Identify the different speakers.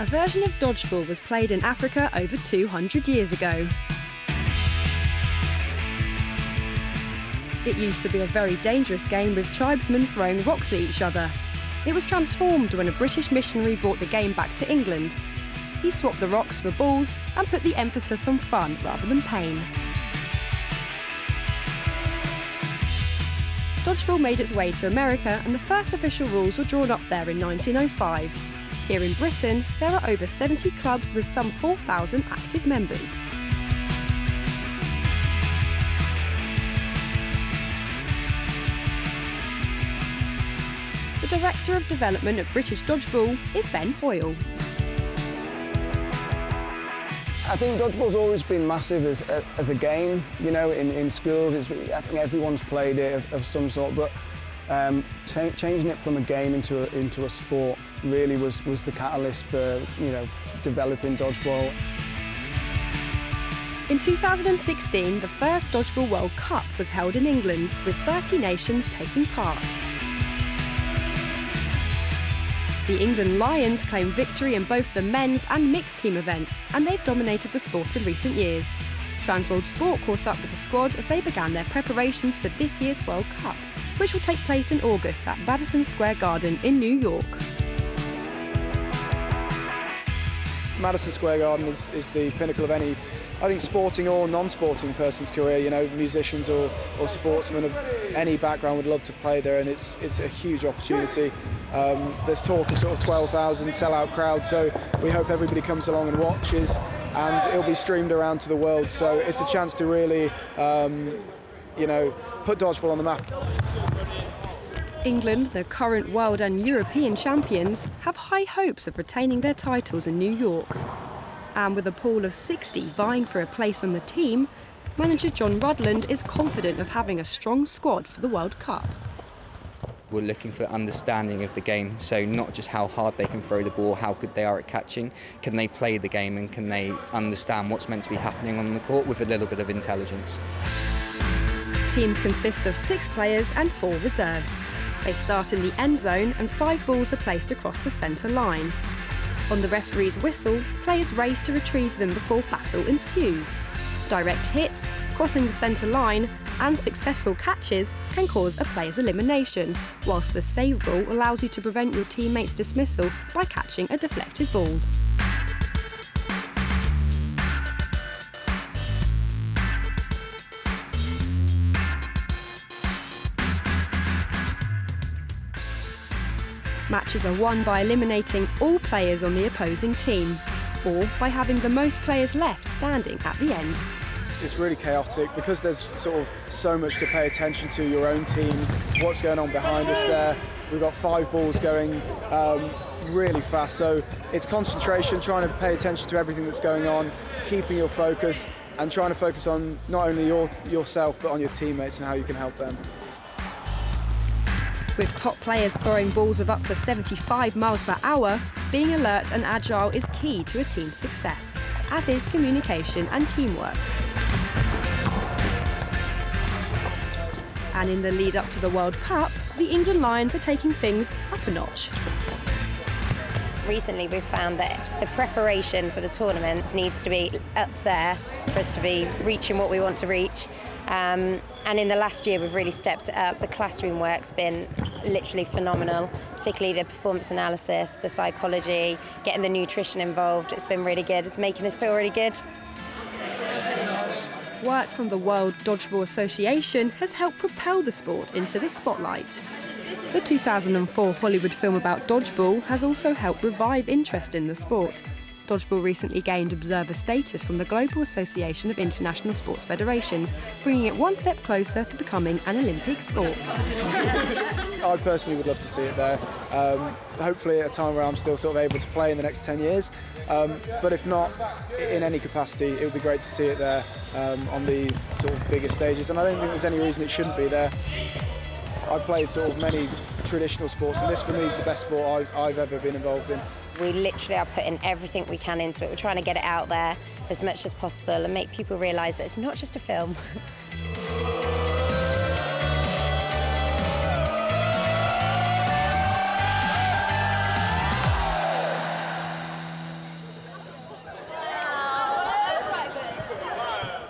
Speaker 1: A version of dodgeball was played in Africa over 200 years ago. It used to be a very dangerous game with tribesmen throwing rocks at each other. It was transformed when a British missionary brought the game back to England. He swapped the rocks for balls and put the emphasis on fun rather than pain. Dodgeball made its way to America and the first official rules were drawn up there in 1905. Here in Britain, there are over 70 clubs with some 4,000 active members. The Director of Development at British Dodgeball is Ben Hoyle.
Speaker 2: I think dodgeball's always been massive as a game, you know, in schools. I think everyone's played it of some sort, but changing it from a game into a sport really was the catalyst for, you know, developing dodgeball.
Speaker 1: In 2016, the first Dodgeball World Cup was held in England, with 30 nations taking part. The England Lions claimed victory in both the men's and mixed team events, and they've dominated the sport in recent years. Transworld Sport caught up with the squad as they began their preparations for this year's World Cup, which will take place in August at Madison Square Garden in New York.
Speaker 3: Madison Square Garden is the pinnacle of any, I think, sporting or non-sporting person's career. You know, musicians or sportsmen of any background would love to play there, and it's a huge opportunity. There's talk of sort of 12,000 sellout crowd, so we hope everybody comes along and watches, and it'll be streamed around to the world. So it's a chance to really, you know, put dodgeball on the map.
Speaker 1: England, the current world and European champions, have high hopes of retaining their titles in New York. And with a pool of 60 vying for a place on the team, manager John Rudland is confident of having a strong squad for the World Cup.
Speaker 4: We're looking for understanding of the game, so not just how hard they can throw the ball, how good they are at catching, can they play the game and can they understand what's meant to be happening on the court with a little bit of intelligence.
Speaker 1: Teams consist of 6 players and 4 reserves. They start in the end zone and 5 balls are placed across the centre line. On the referee's whistle, players race to retrieve them before battle ensues. Direct hits, crossing the centre line and successful catches can cause a player's elimination, whilst the save rule allows you to prevent your teammate's dismissal by catching a deflected ball. Matches are won by eliminating all players on the opposing team, or by having the most players left standing at the end.
Speaker 3: It's really chaotic because there's sort of so much to pay attention to, your own team, what's going on behind us there. We've got 5 balls going really fast, so it's concentration, trying to pay attention to everything that's going on, keeping your focus and trying to focus on not only yourself but on your teammates and how you can help them.
Speaker 1: With top players throwing balls of up to 75 miles per hour, being alert and agile is key to a team's success, as is communication and teamwork. And in the lead up to the World Cup, the England Lions are taking things up a notch.
Speaker 5: Recently we've found that the preparation for the tournaments needs to be up there for us to be reaching what we want to reach. And in the last year we've really stepped it up. The classroom work's been literally phenomenal, particularly the performance analysis, the psychology, getting the nutrition involved. It's been really good, making us feel really good.
Speaker 1: Work from the World Dodgeball Association has helped propel the sport into the spotlight. The 2004 Hollywood film about dodgeball has also helped revive interest in the sport. Dodgeball recently gained observer status from the Global Association of International Sports Federations, bringing it one step closer to becoming an Olympic sport.
Speaker 3: I personally would love to see it there. Hopefully at a time where I'm still sort of able to play in the next 10 years. But if not, in any capacity, it would be great to see it there on the sort of bigger stages. And I don't think there's any reason it shouldn't be there. I've played sort of many traditional sports, and this for me is the best sport I've ever been involved in.
Speaker 5: We literally are putting everything we can into it. We're trying to get it out there as much as possible and make people realise that it's not just a film.